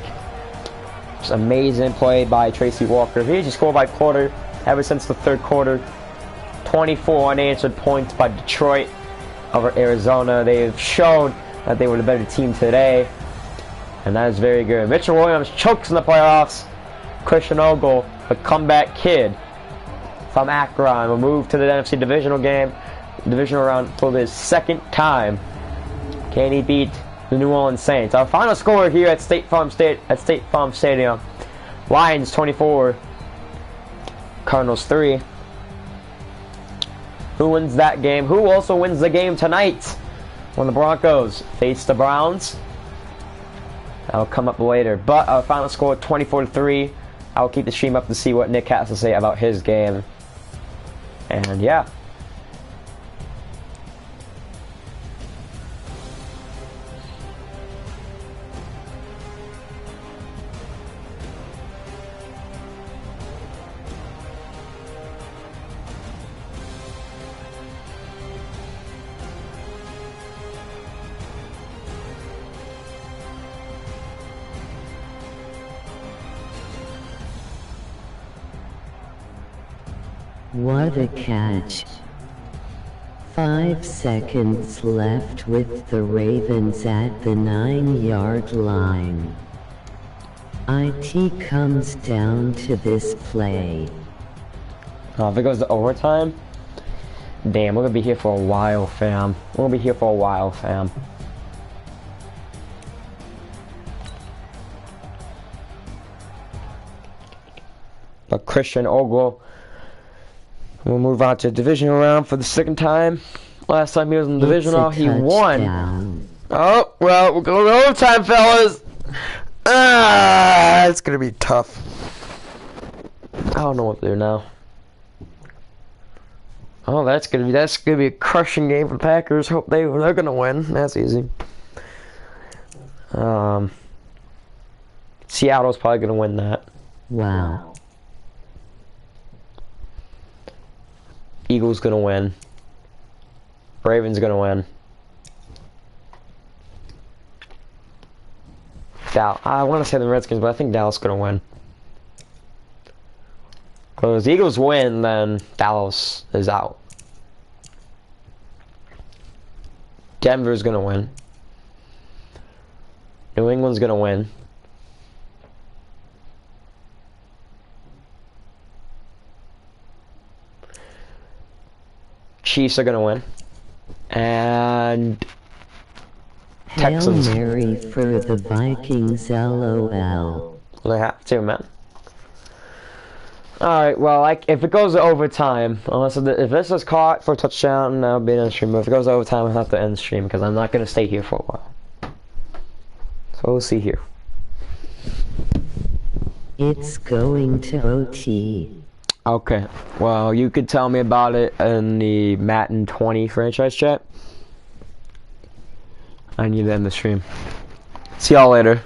Just amazing play by Tracy Walker. He just scored by quarter ever since the 3rd quarter. 24 unanswered points by Detroit over Arizona. They have shown that they were the better team today, and that is very good. Mitchell Williams chokes in the playoffs. Christian Ogle, the comeback kid from Akron, will move to the NFC Divisional Round for the 2nd time. Can he beat the New Orleans Saints? Our final score here at State Farm Stadium: Lions 24, Cardinals 3. Who wins that game? Who also wins the game tonight when the Broncos face the Browns? That'll come up later. But our final score 24-3. I'll keep the stream up to see what Nick has to say about his game. And yeah. What a catch. 5 seconds left with the Ravens at the 9-yard line. IT comes down to this play. Oh, if it goes to overtime? Damn, we're gonna be here for a while, fam. We're gonna be here for a while, fam. But Christian Ogle will move on to the divisional round for the 2nd time. Last time he was in the It's divisional, a he won. touchdown. Oh, well, we're going to overtime, fellas. It's going to be tough. I don't know what to do now. Oh, that's gonna be a crushing game for the Packers. Hope they're gonna win. That's easy. Seattle's probably gonna win that. Wow. Eagles gonna win. Ravens gonna win. I want to say the Redskins, but I think Dallas gonna win. Because the Eagles win, then Dallas is out. Denver's gonna win. New England's gonna win. Chiefs are gonna win. And Texans. Hail Mary for the Vikings, LOL. They have to, man. Alright, well, if it goes to overtime, unless if this is caught for a touchdown, that'll be an end stream. But if it goes to overtime, I'll have to end stream because I'm not going to stay here for a while. So we'll see here. It's going to OT. Okay, well, you could tell me about it in the Madden 20 franchise chat. I need to end the stream. See y'all later.